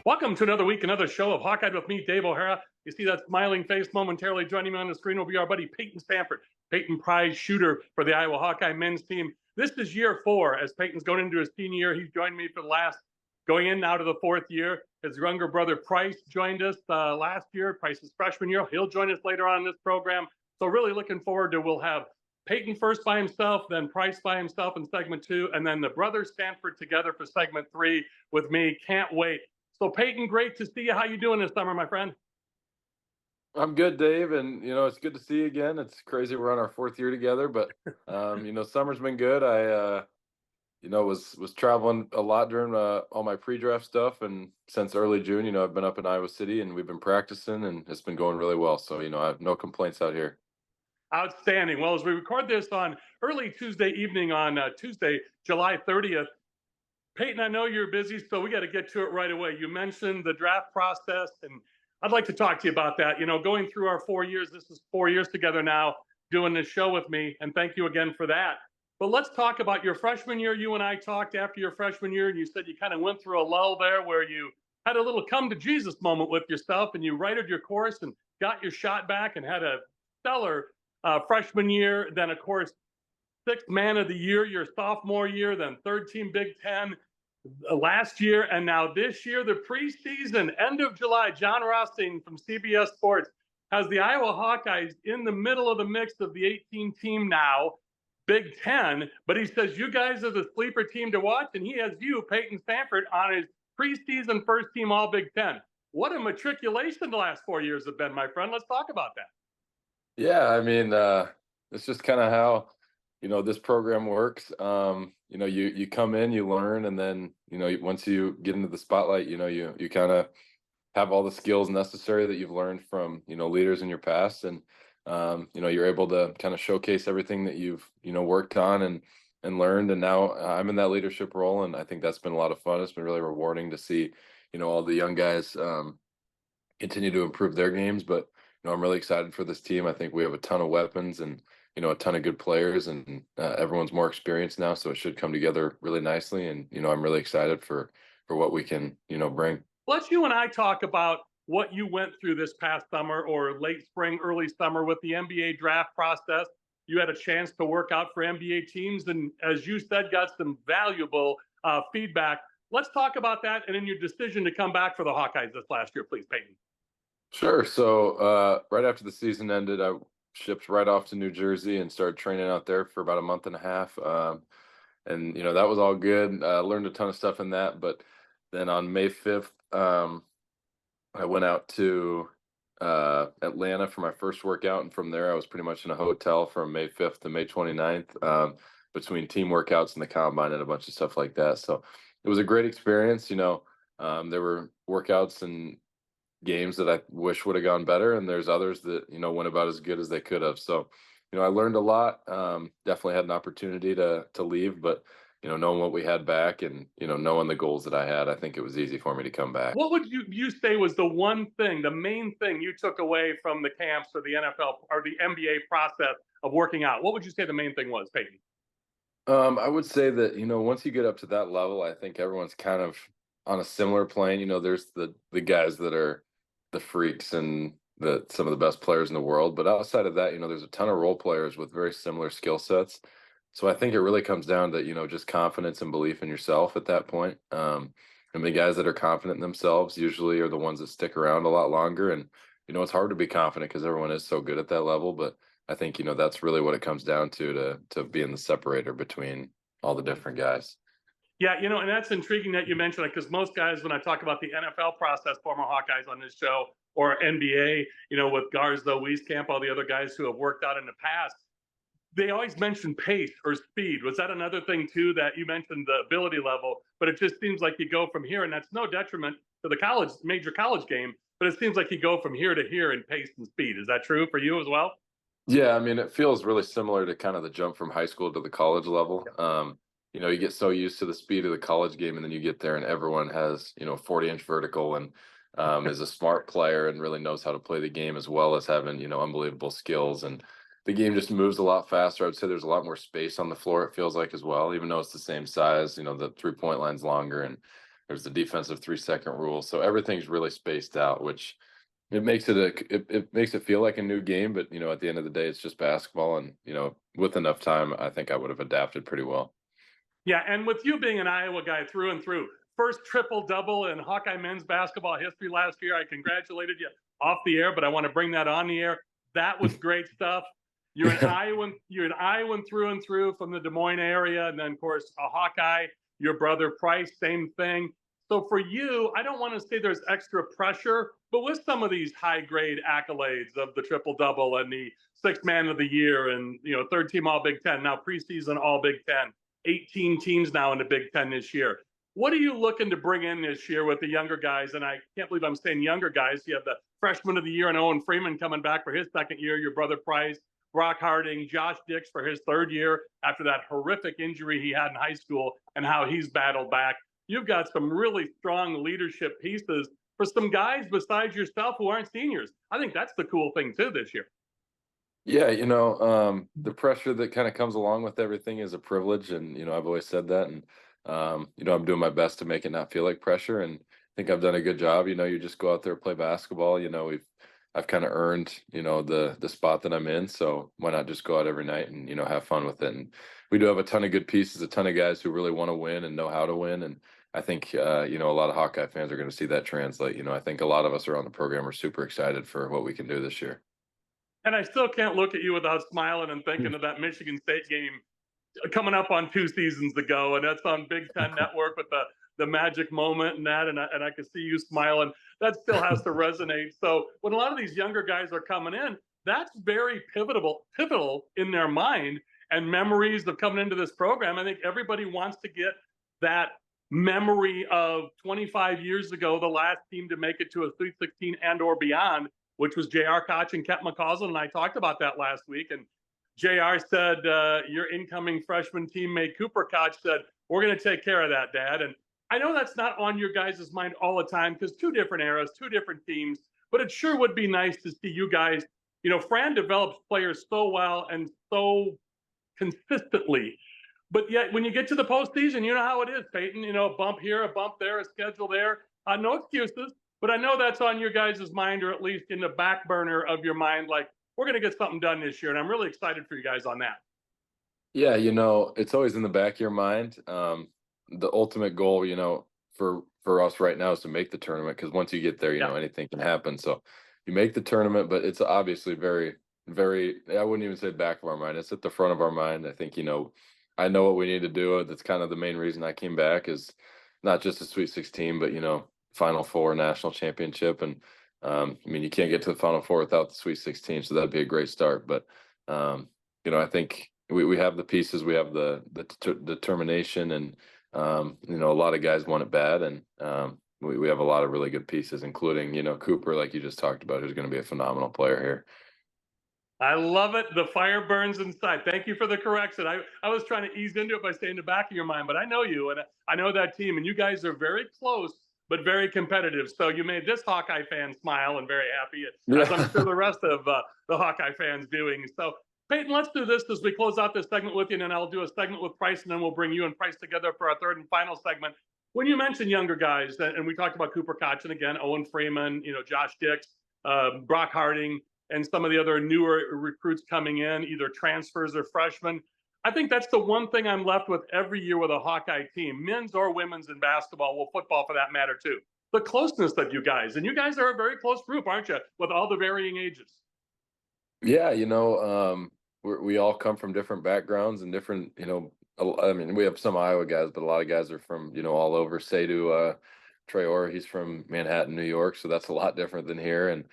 Welcome to another week, another show of Hawkeye with me, Dave O'Hara. You see that smiling face momentarily. Joining me on the screen will be our buddy Payton Sandfort, Payton prize shooter for the Iowa Hawkeye men's team. This is year 4 as Payton's going into his senior year. He's joined me for the last, going in now to the 4th year. His younger brother Pryce joined us last year. Pryce's freshman year. He'll join us later on in this program. So really looking forward to, we'll have Payton first by himself, then Pryce by himself in segment 2, and then the brothers Sandfort together for segment 3 with me. Can't wait. So Payton, great to see you. How you doing this summer, my friend? I'm good, Dave, and it's good to see you again. It's crazy we're on our 4th year together, but summer's been good. I was traveling a lot during all my pre-draft stuff, and since early June, I've been up in Iowa City and we've been practicing, and it's been going really well. So I have no complaints out here. Outstanding. Well, as we record this on early Tuesday evening on Tuesday, July 30th, Payton, I know you're busy, so we got to get to it right away. You mentioned the draft process, and I'd like to talk to you about that. Going through our 4 years, this is 4 years together now, doing this show with me, and thank you again for that. But let's talk about your freshman year. You and I talked after your freshman year, and you said you kind of went through a lull there where you had a little come to Jesus moment with yourself, and you righted your course and got your shot back and had a stellar freshman year. Then, of course, 6th man of the year your sophomore year, then 3rd team Big Ten last year, and now this year, the preseason, end of July. John Rothstein from CBS Sports has the Iowa Hawkeyes in the middle of the mix of the 18 team now, Big Ten, but he says you guys are the sleeper team to watch, and he has you, Payton Sandfort, on his preseason first team All Big Ten. What a matriculation the last 4 years have been, my friend. Let's talk about that. Yeah, I mean, it's just kind of how this program works. You come in, you learn, and then once you get into the spotlight, you kind of have all the skills necessary that you've learned from leaders in your past, and you're able to kind of showcase everything that you've worked on and learned. And now I'm in that leadership role, and I think that's been a lot of fun. It's been really rewarding to see all the young guys continue to improve their games. But I'm really excited for this team. I think we have a ton of weapons and a ton of good players, and everyone's more experienced now, so it should come together really nicely. And I'm really excited for what we can bring. Let's you and I talk about what you went through this past summer, or late spring, early summer, with the NBA draft process. You had a chance to work out for NBA teams, and as you said, got some valuable feedback. Let's talk about that, and then your decision to come back for the Hawkeyes this last year, please, Payton. Sure. So right after the season ended, I shipped right off to New Jersey and started training out there for about a month and a half. And that was all good. Learned a ton of stuff in that. But then on May 5th, I went out to Atlanta for my first workout. And from there, I was pretty much in a hotel from May 5th to May 29th between team workouts and the combine and a bunch of stuff like that. So it was a great experience. There were workouts and games that I wish would have gone better, and there's others that went about as good as they could have. So I learned a lot. Definitely had an opportunity to leave, but knowing what we had back and knowing the goals that I had, I think it was easy for me to come back. What would you say was the one thing, the main thing you took away from the camps or the NFL or the NBA process of working out? What would you say the main thing was, Payton? I would say that once you get up to that level, I think everyone's kind of on a similar plane. There's the guys that are the freaks and some of the best players in the world, but outside of that, there's a ton of role players with very similar skill sets. So I think it really comes down to just confidence and belief in yourself at that point. And the guys that are confident in themselves usually are the ones that stick around a lot longer. And it's hard to be confident because everyone is so good at that level, but I think that's really what it comes down to being the separator between all the different guys. Yeah, and that's intriguing that you mentioned it, because most guys, when I talk about the NFL process, former Hawkeyes on this show, or NBA, with Garza, Wieskamp, all the other guys who have worked out in the past, they always mention pace or speed. Was that another thing, too, that you mentioned the ability level? But it just seems like you go from here, and that's no detriment to the major college game, but it seems like you go from here to here in pace and speed. Is that true for you as well? Yeah, I mean, it feels really similar to kind of the jump from high school to the college level. You get so used to the speed of the college game, and then you get there and everyone has, 40-inch vertical and is a smart player and really knows how to play the game, as well as having, unbelievable skills. And the game just moves a lot faster. I would say there's a lot more space on the floor, it feels like, as well, even though it's the same size. The 3-point line's longer, and There's the defensive 3-second rule. So everything's really spaced out, which it makes it makes it feel like a new game. But, at the end of the day, it's just basketball. And, with enough time, I think I would have adapted pretty well. Yeah, and with you being an Iowa guy through and through, first triple-double in Hawkeye men's basketball history last year. I congratulated you off the air, but I want to bring that on the air. That was great stuff. You're an Iowan through and through from the Des Moines area, and then of course a Hawkeye. Your brother Pryce, same thing. So for you, I don't want to say there's extra pressure, but with some of these high-grade accolades of the triple-double and the sixth man of the year, and third team All Big Ten, now preseason All Big Ten, 18 teams now in the Big Ten this year. What are you looking to bring in this year with the younger guys? And I can't believe I'm saying younger guys. You have the freshman of the year and Owen Freeman coming back for his second year. Your brother Pryce, Brock Harding, Josh Dix for his third year after that horrific injury he had in high school and how he's battled back. You've got some really strong leadership pieces for some guys besides yourself who aren't seniors. I think that's the cool thing too this year. Yeah, the pressure that kind of comes along with everything is a privilege, and I've always said that, and I'm doing my best to make it not feel like pressure, and I think I've done a good job. You just go out there, play basketball. I've kind of earned the spot that I'm in, so why not just go out every night and have fun with it. And we do have a ton of good pieces, a ton of guys who really want to win and know how to win, and I think a lot of Hawkeye fans are going to see that translate. I think a lot of us around the program are super excited for what we can do this year. And I still can't look at you without smiling and thinking of that Michigan State game coming up on 2 seasons ago, and that's on Big Ten Network with the magic moment and that, and I can see you smiling. That still has to resonate. So when a lot of these younger guys are coming in, that's very pivotal in their mind and memories of coming into this program. I think everybody wants to get that memory of 25 years ago, the last team to make it to a Sweet 16 and or beyond, which was J.R. Koch and Kent McCausland, and I talked about that last week. And J.R. said, your incoming freshman teammate Cooper Koch said, we're going to take care of that, Dad. And I know that's not on your guys' mind all the time because 2 different eras, 2 different teams, but it sure would be nice to see you guys. Fran develops players so well and so consistently. But yet, when you get to the postseason, you know how it is, Payton. A bump here, a bump there, a schedule there. No excuses. But I know that's on your guys' mind, or at least in the back burner of your mind, like, we're going to get something done this year. And I'm really excited for you guys on that. Yeah, it's always in the back of your mind. The ultimate goal, for us right now is to make the tournament, because once you get there, anything can happen. So you make the tournament, but it's obviously very, very, I wouldn't even say back of our mind. It's at the front of our mind. I think, I know what we need to do. That's kind of the main reason I came back, is not just a Sweet 16, but, Final Four, national championship. And you can't get to the Final Four without the Sweet 16, so that'd be a great start. But I think we have the pieces, we have the determination, and a lot of guys want it bad, and we have a lot of really good pieces, including Cooper, like you just talked about, who's going to be a phenomenal player here. I love it. The fire burns inside. Thank you for the correction. I was trying to ease into it by saying the back of your mind, but I know you, and I know that team, and you guys are very close, but very competitive. So you made this Hawkeye fan smile and very happy, as I'm sure the rest of the Hawkeye fans doing. So, Payton, let's do this as we close out this segment with you, and then I'll do a segment with Pryce, and then we'll bring you and Pryce together for our third and final segment. When you mentioned younger guys, and we talked about Cooper Koch, and again, Owen Freeman, Josh Dix, Brock Harding, and some of the other newer recruits coming in, either transfers or freshmen. I think that's the one thing I'm left with every year with a Hawkeye team, men's or women's in basketball, well, football for that matter too. The closeness of you guys, and you guys are a very close group, aren't you, with all the varying ages? Yeah, we all come from different backgrounds and different, we have some Iowa guys, but a lot of guys are from, all over. Seydou Traore, he's from Manhattan, New York, so that's a lot different than here. And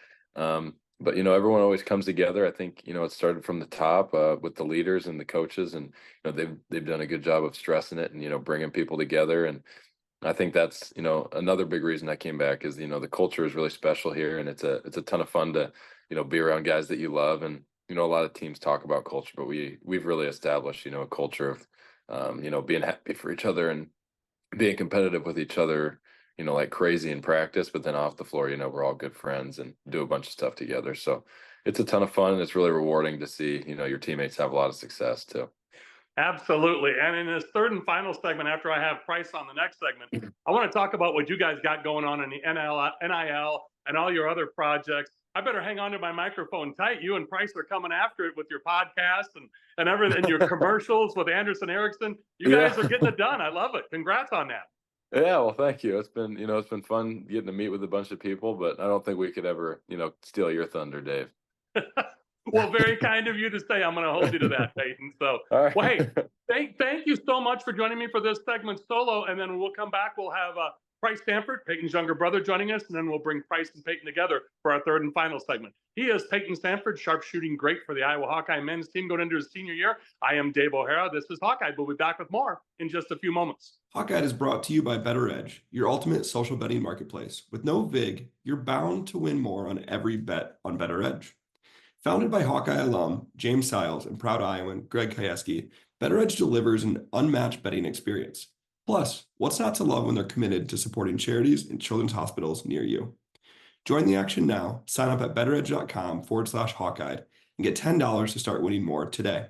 but everyone always comes together. I think it started from the top with the leaders and the coaches, and they've done a good job of stressing it and bringing people together. And I think that's another big reason I came back is the culture is really special here, and it's a ton of fun to be around guys that you love. And a lot of teams talk about culture, but we've really established a culture of being happy for each other and being competitive with each other, like crazy in practice, but then off the floor, we're all good friends and do a bunch of stuff together. So it's a ton of fun, and it's really rewarding to see, your teammates have a lot of success too. Absolutely. And in this third and final segment, after I have Pryce on the next segment, I want to talk about what you guys got going on in the NIL and all your other projects. I better hang on to my microphone tight. You and Pryce are coming after it with your podcast and everything, and your commercials with Anderson Erickson. You guys are Yeah. getting it done. I love it. Congrats on that. Yeah, well, thank you. It's been, it's been fun getting to meet with a bunch of people, but I don't think we could ever, steal your thunder, Dave. Well, very kind of you to say. I'm going to hold you to that, Payton. So, All well, right. hey, thank you so much for joining me for this segment solo. And then we'll come back. We'll have Pryce Sandfort, Payton's younger brother, joining us. And then we'll bring Pryce and Payton together for our third and final segment. He is Payton Sandfort, sharpshooting great for the Iowa Hawkeye men's team going into his senior year. I am Dave O'Hara. This is Hawkeye. We'll be back with more in just a few moments. Hawkeye is brought to you by Better Edge, your ultimate social betting marketplace. With no VIG, you're bound to win more on every bet on Better Edge. Founded by Hawkeye alum James Siles and proud Iowan Greg Kajewski, Better Edge delivers an unmatched betting experience. Plus, what's not to love when they're committed to supporting charities and children's hospitals near you? Join the action now. Sign up at betteredge.com/Hawkeye and get $10 to start winning more today.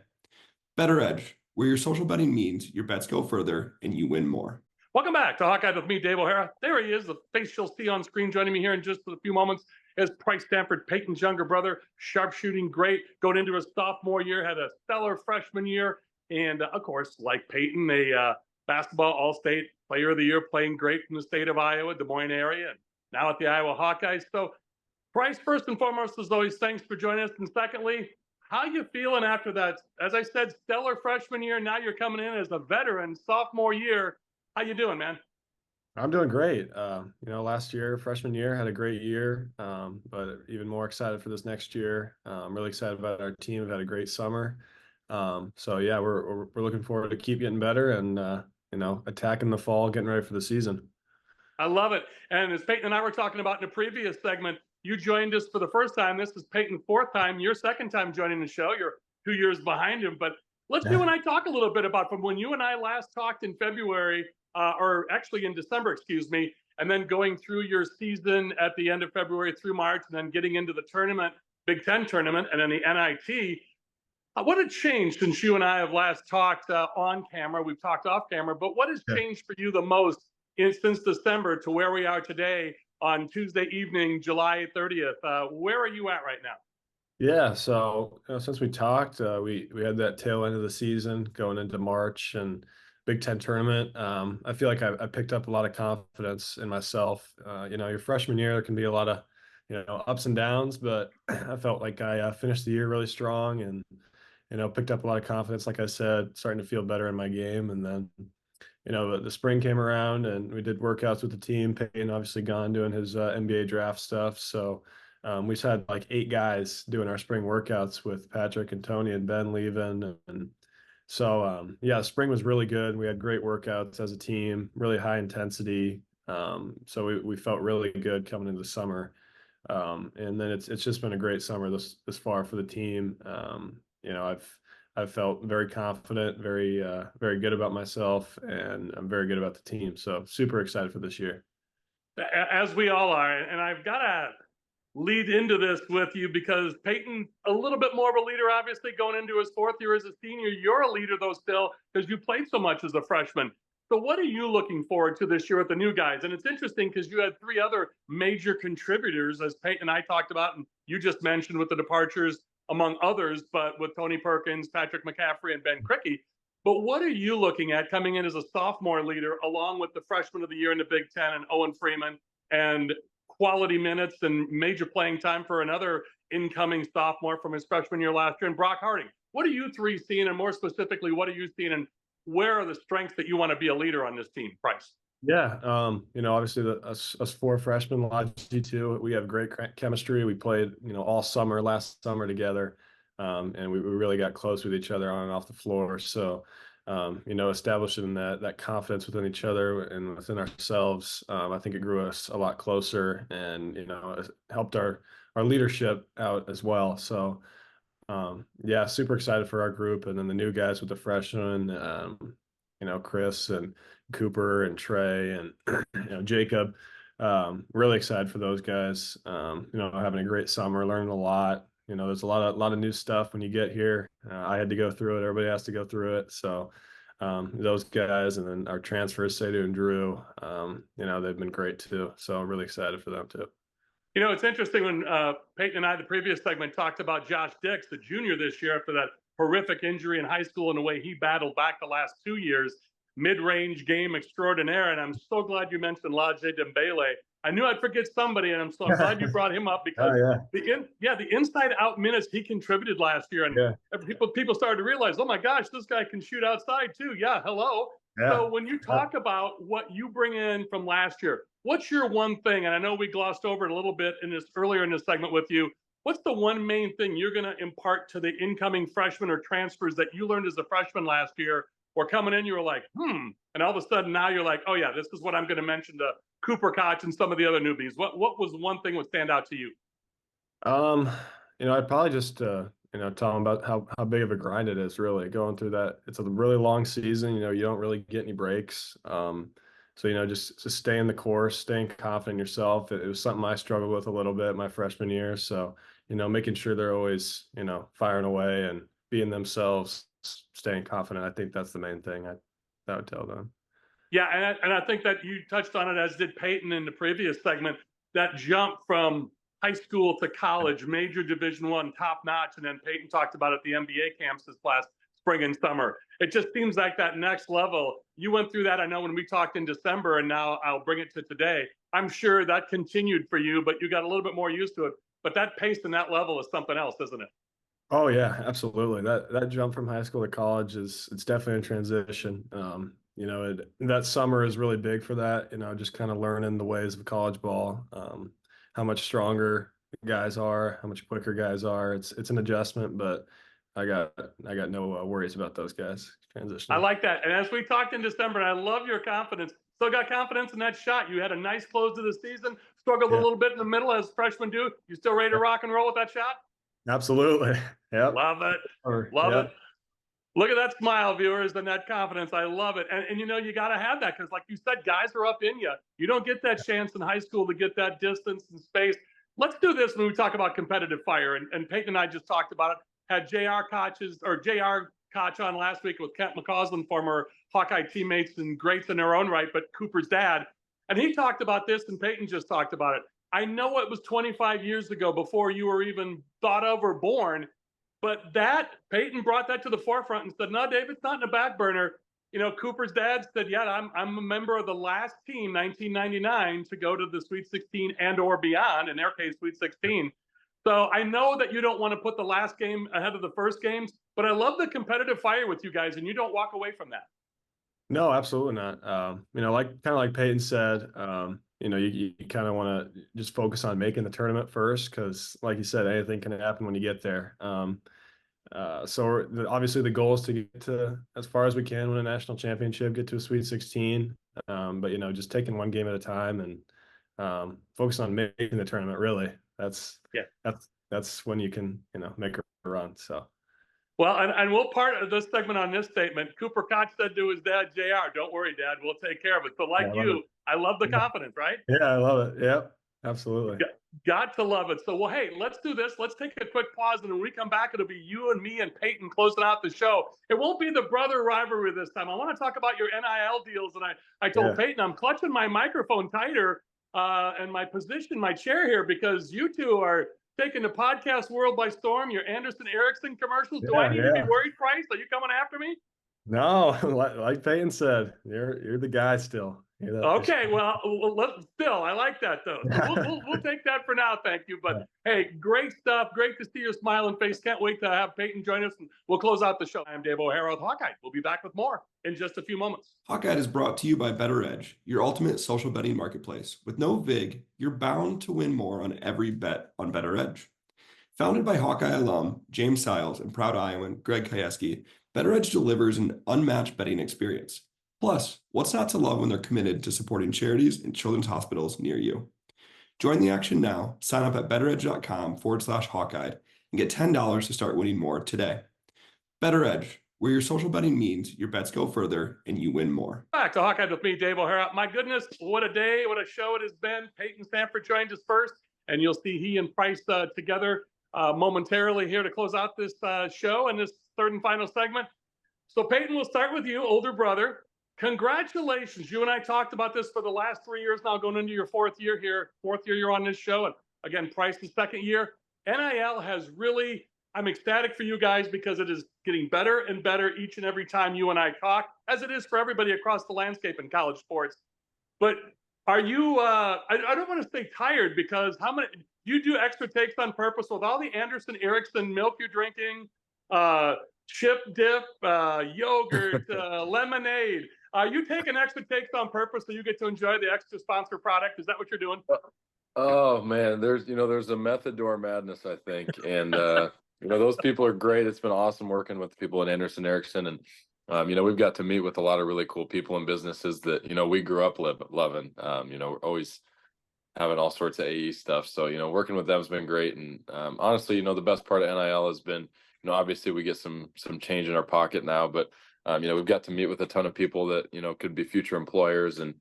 Better Edge, where your social betting means your bets go further and you win more. Welcome back to Hawkeye with me, Dave O'Hara. There he is, the face you'll see on screen. Joining me here in just a few moments is Pryce Sandfort, Payton's younger brother, sharpshooting great, going into his sophomore year, had a stellar freshman year, and of course, like Payton, a basketball All-State Player of the Year, playing great from the state of Iowa, Des Moines area, and now at the Iowa Hawkeyes. So, Pryce, first and foremost, as always, thanks for joining us. And secondly, how you feeling after that? As I said, stellar freshman year. Now you're coming in as a veteran, sophomore year. How you doing, man? I'm doing great. Last year, freshman year, had a great year, but even more excited for this next year. I'm really excited about our team. We've had a great summer. So yeah, we're looking forward to keep getting better and attacking the fall, getting ready for the season. I love it. And as Payton and I were talking about in a previous segment, you joined us for the first time. This is Payton's fourth time. Your second time joining the show. You're 2 years behind him. But let's you and I talk a little bit about from when you and I last talked in February, or actually in December, excuse me, and then going through your season at the end of February through March, and then getting into the tournament, Big Ten tournament, and then the NIT. What had changed since you and I have last talked on camera? We've talked off camera, but what has changed for you the most since December to where we are today on Tuesday evening, July 30th? Where are you at right now? Yeah, so since we talked, we had that tail end of the season going into March and Big Ten tournament. I feel like I picked up a lot of confidence in myself. Your freshman year, there can be a lot of ups and downs, but I felt like I finished the year really strong and picked up a lot of confidence. Like I said, starting to feel better in my game, and then the spring came around and we did workouts with the team. Payton obviously gone doing his NBA draft stuff, so we just had like 8 guys doing our spring workouts with Patrick and Tony and Ben leaving, and so spring was really good. We had great workouts as a team, really high intensity. So we felt really good coming into the summer. And then it's just been a great summer this far for the team. I've felt very confident, very good about myself, and I'm very good about the team. So super excited for this year. As we all are, and I've got to lead into this with you because Payton, a little bit more of a leader, obviously going into his 4th year as a senior. You're a leader though still because you played so much as a freshman. So what are you looking forward to this year with the new guys? And it's interesting because you had 3 other major contributors, as Payton and I talked about, and you just mentioned with the departures among others, but with Tony Perkins, Patrick McCaffrey, and Ben Crickey. But what are you looking at coming in as a sophomore leader, along with the freshman of the year in the Big Ten and Owen Freeman, and quality minutes and major playing time for another incoming sophomore from his freshman year last year, and Brock Harding? What are you 3 seeing, and more specifically, what are you seeing, and where are the strengths that you want to be a leader on this team, Pryce? Yeah, obviously us 4 freshmen, G2, we have great chemistry. We played, all summer, last summer together, and we really got close with each other on and off the floor. So, establishing that confidence within each other and within ourselves, I think it grew us a lot closer, and it helped our leadership out as well. So, super excited for our group, and then the new guys with the freshmen, Chris and Cooper and Trey and Jacob. Really excited for those guys. Having a great summer, learning a lot. there's a lot of new stuff when you get here. I had to go through it. Everybody has to go through it. So those guys, and then our transfers, Sadhu and Drew, they've been great too. So I'm really excited for them too. It's interesting when Payton and I, the previous segment, talked about Josh Dix, the junior this year, after that horrific injury in high school and the way he battled back the last 2 years, mid-range game extraordinaire. And I'm so glad you mentioned Lajee Dembele. I knew I'd forget somebody, and I'm so glad you brought him up because the inside-out minutes he contributed last year, and people started to realize, oh my gosh, this guy can shoot outside too. Yeah, hello. So when you talk about what you bring in from last year, what's your one thing? And I know we glossed over it a little bit earlier in this segment with you. What's the one main thing you're going to impart to the incoming freshmen or transfers that you learned as a freshman last year, or coming in, you were like, and all of a sudden now you're like, oh yeah, this is what I'm going to mention to Cooper Koch and some of the other newbies. What was one thing would stand out to you? I'd probably just tell them about how big of a grind it is, really going through that. It's a really long season. You don't really get any breaks. So just staying the course, staying confident in yourself. It was something I struggled with a little bit my freshman year. So making sure they're always firing away and being themselves, staying confident. I think that's the main thing I would tell them. Yeah, and I think that you touched on it, as did Payton in the previous segment, that jump from high school to college, major Division I, top notch, and then Payton talked about it at the NBA camps this last spring and summer. It just seems like that next level. You went through that, I know, when we talked in December, and now I'll bring it to today. I'm sure that continued for you, but you got a little bit more used to it. But that pace and that level is something else, isn't it? Oh yeah, absolutely. That jump from high school to college it's definitely a transition. That summer is really big for that. Just kind of learning the ways of college ball, how much stronger guys are, how much quicker guys are. It's an adjustment, but I got no worries about those guys transitioning. I like that. And as we talked in December, and I love your confidence. Still got confidence in that shot. You had a nice close to the season. Struggled a little bit in the middle, as freshmen do. You still ready to rock and roll with that shot? Absolutely. Yep. Love it. Love it. Look at that smile, viewers, and that confidence. I love it. And you got to have that because, like you said, guys are up in you. You don't get that chance in high school to get that distance and space. Let's do this when we talk about competitive fire. And Payton and I just talked about it. Had J.R. Koch on last week with Kent McCausland, former Hawkeye teammates and greats in their own right, but Cooper's dad. And he talked about this, and Payton just talked about it. I know it was 25 years ago, before you were even thought of or born, but Payton brought that to the forefront and said, no, Dave, it's not in the back burner. Cooper's dad said, yeah, I'm a member of the last team, 1999, to go to the Sweet 16 and or beyond, in their case, Sweet 16. So I know that you don't want to put the last game ahead of the first games, but I love the competitive fire with you guys, and you don't walk away from that. No, absolutely not. Like Payton said, you kind of want to just focus on making the tournament first, because like you said, anything can happen when you get there. So obviously the goal is to get to as far as we can, win a national championship, get to a Sweet 16. But just taking one game at a time and focus on making the tournament. Really, that's when you can make a run. So. Well, and we'll part of this segment on this statement. Cooper Koch said to his dad, JR, don't worry, Dad, we'll take care of it. So I love the confidence, right? Yeah, I love it. Yep, absolutely. Got to love it. So, well, hey, let's do this. Let's take a quick pause, and when we come back, it'll be you and me and Payton closing out the show. It won't be the brother rivalry this time. I want to talk about your NIL deals, and I told Payton I'm clutching my microphone tighter and my position, my chair here, because you two are taking the podcast world by storm. Your Anderson Erickson commercials. Do I need to be worried, Pryce? Are you coming after me? No, like Payton said, you're the guy still. Okay, well, I like that though. So we'll take that for now. Thank you. But hey, great stuff. Great to see your smiling face. Can't wait to have Payton join us, and we'll close out the show. I'm Dave O'Hara with Hawkeye. We'll be back with more in just a few moments. Hawkeye is brought to you by Better Edge, your ultimate social betting marketplace. With no VIG, you're bound to win more on every bet on Better Edge. Founded by Hawkeye alum James Siles and proud Iowan Greg Kieski, Better Edge delivers an unmatched betting experience. Plus, what's not to love when they're committed to supporting charities and children's hospitals near you? Join the action now. Sign up at betteredge.com/Hawkeye and get $10 to start winning more today. Better Edge, where your social betting means your bets go further and you win more. Back to Hawkeye with me, Dave O'Hara. My goodness, what a day, what a show it has been. Payton Sandfort joined us first, and you'll see he and Pryce together momentarily here to close out this show and this third and final segment. So Payton, we'll start with you, older brother. Congratulations. You and I talked about this for the last 3 years now, going into your fourth year here. Fourth year you're on this show. And again, Pryce's second year. NIL has really, I'm ecstatic for you guys because it is getting better and better each and every time you and I talk, as it is for everybody across the landscape in college sports. But are you, I don't want to say tired, because how many, you do extra takes on purpose with all the Anderson Erickson milk you're drinking, chip dip, yogurt, lemonade. Are you taking extra takes on purpose so you get to enjoy the extra sponsor product? Is that what you're doing? Oh man, there's a method to our madness, I think. And those people are great. It's been awesome working with the people at Anderson Erickson, and we've got to meet with a lot of really cool people and businesses that we grew up loving. We're always having all sorts of AE stuff. So working with them has been great. And honestly, the best part of NIL has been, obviously we get some change in our pocket now, but we've got to meet with a ton of people that could be future employers, and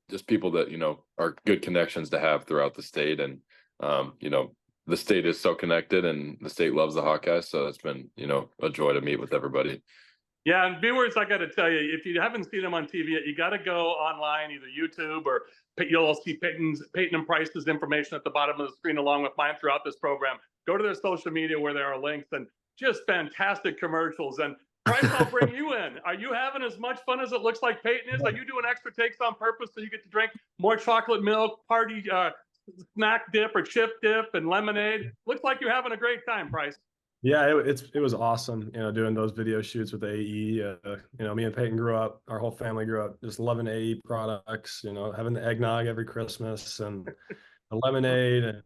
just people that are good connections to have throughout the state. And the state is so connected, and the state loves the Hawkeyes, so it's been a joy to meet with everybody. Yeah, and viewers, I got to tell you, if you haven't seen them on TV yet, you got to go online, either YouTube, or you'll see Payton and Pryce's information at the bottom of the screen, along with mine throughout this program. Go to their social media where there are links, and just fantastic commercials. And Pryce, I'll bring you in. Are you having as much fun as it looks like Payton is? Are you doing extra takes on purpose so you get to drink more chocolate milk, party snack dip or chip dip and lemonade? Looks like you're having a great time, Pryce. Yeah, it was awesome, doing those video shoots with AE. Me and Payton grew up, our whole family grew up just loving AE products, having the eggnog every Christmas and the lemonade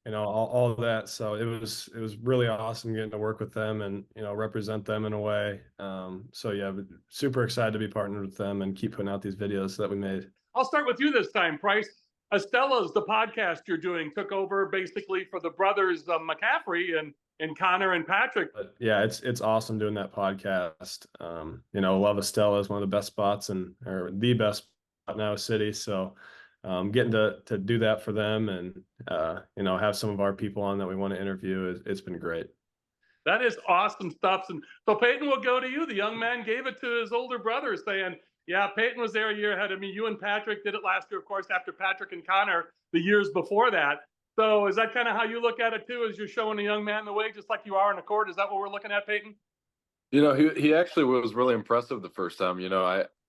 and all of that. So it was really awesome getting to work with them and represent them in a way. So yeah, super excited to be partnered with them and keep putting out these videos that we made. I'll start with you this time, Pryce. Estella's, the podcast you're doing, took over basically for the brothers McCaffrey and Connor and Patrick. But yeah, it's awesome doing that podcast. Love Estella is one of the best spots or the best spot in our city. So getting to do that for them and have some of our people on that we want to interview, it's been great. That is awesome stuff. And so Payton, will go to you. The young man gave it to his older brother, saying, yeah, Payton was there a year ahead of me. You and Patrick did it last year, of course, after Patrick and Connor the years before that. So is that kind of how you look at it too, as you're showing a young man the way, just like you are on the court? Is that what we're looking at, Payton? He actually was really impressive the first time.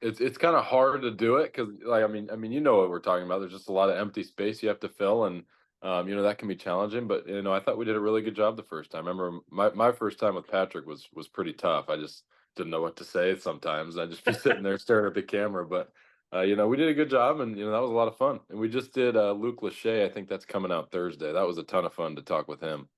It's kind of hard to do it because, like, I mean, what we're talking about. There's just a lot of empty space you have to fill, and that can be challenging. But I thought we did a really good job the first time. I remember my first time with Patrick was pretty tough. I just didn't know what to say sometimes. I'd just be sitting there staring at the camera, but. We did a good job, and that was a lot of fun. And we just did Luke Lachey. I think that's coming out Thursday. That was a ton of fun to talk with him.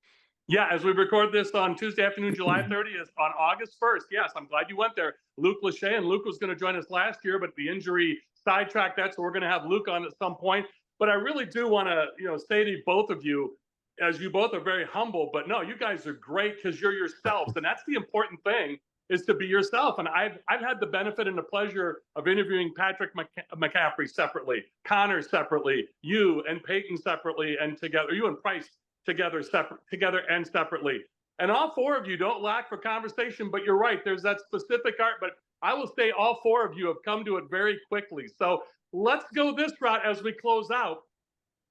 Yeah, as we record this on Tuesday afternoon, July 30th, on August 1st. Yes, I'm glad you went there. Luke Lachey, and Luke was going to join us last year, but the injury sidetracked that, so we're going to have Luke on at some point. But I really do want to, say to both of you, as you both are very humble, but no, you guys are great because you're yourselves, and that's the important thing. Is to be yourself. And I've had the benefit and the pleasure of interviewing Patrick McCaffrey separately, Connor separately, you and Payton separately, and together, you and Pryce together and separately. And all four of you don't lack for conversation, but you're right. There's that specific art, but I will say all four of you have come to it very quickly. So let's go this route as we close out.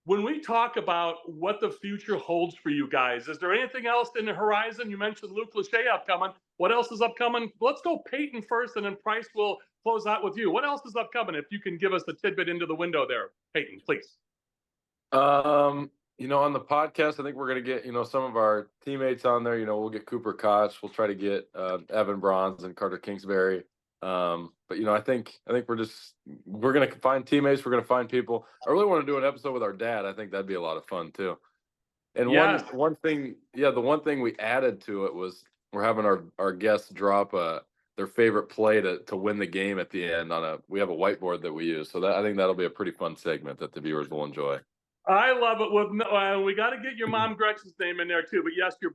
When we talk about what the future holds for you guys, is there anything else in the horizon? You mentioned Luke Lachey upcoming. What else is upcoming? Let's go Payton first, and then Pryce will close out with you. What else is upcoming? If you can give us a tidbit into the window there, Payton, please. On the podcast, I think we're going to get, some of our teammates on there. We'll get Cooper Koch. We'll try to get Evan Bronze and Carter Kingsbury. But I think we're going to find teammates. We're going to find people. I really want to do an episode with our dad. I think that'd be a lot of fun too. And yes. one thing, the one thing we added to it was we're having our guests drop their favorite play to win the game at the end we have a whiteboard that we use. So I think that'll be a pretty fun segment that the viewers will enjoy. I love it. We got to get your mom Gretchen's name in there too. But yes, your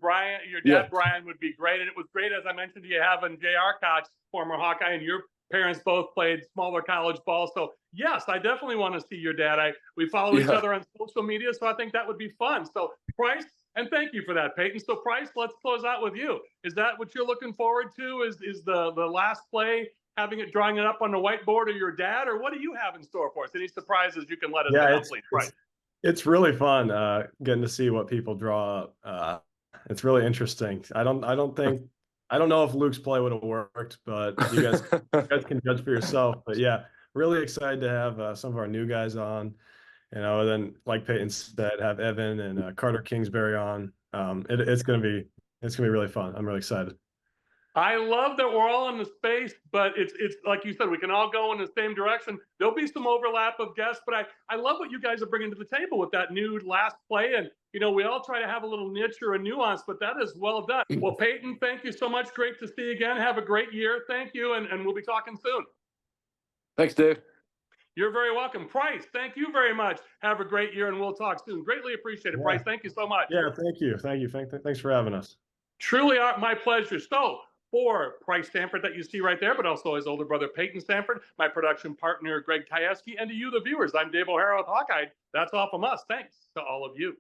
dad Brian would be great, and it was great, as I mentioned to you, having J.R. Koch, former Hawkeye, and your parents both played smaller college ball. So yes, I definitely want to see your dad. We follow each other on social media, so I think that would be fun. So Pryce, And thank you for that, Payton. So Pryce, let's close out with you. Is that what you're looking forward to? Is the last play, drawing it up on the whiteboard, or your dad, or what do you have in store for us? Any surprises you can let us know, please, Pryce? It's really fun getting to see what people draw up. It's really interesting. I don't know if Luke's play would have worked, but you guys can judge for yourself. But yeah, really excited to have some of our new guys on. And then, like Payton said, have Evan and Carter Kingsbury on. It's gonna be really fun. I'm really excited. I love that we're all in the space, but it's like you said, we can all go in the same direction. There'll be some overlap of guests, but I love what you guys are bringing to the table with that new last play. And, we all try to have a little niche or a nuance, but that is well done. Well, Payton, thank you so much. Great to see you again. Have a great year. Thank you. And we'll be talking soon. Thanks, Dave. You're very welcome. Pryce, thank you very much. Have a great year, and we'll talk soon. Greatly appreciate it, Pryce. Thank you so much. Yeah, thank you. Thanks for having us. Truly my pleasure. So, for Pryce Sandfort that you see right there, but also his older brother, Payton Sandfort, my production partner, Greg Kajewski, and to you, the viewers, I'm Dave O'Hara with Hawkeye. That's all from us. Thanks to all of you.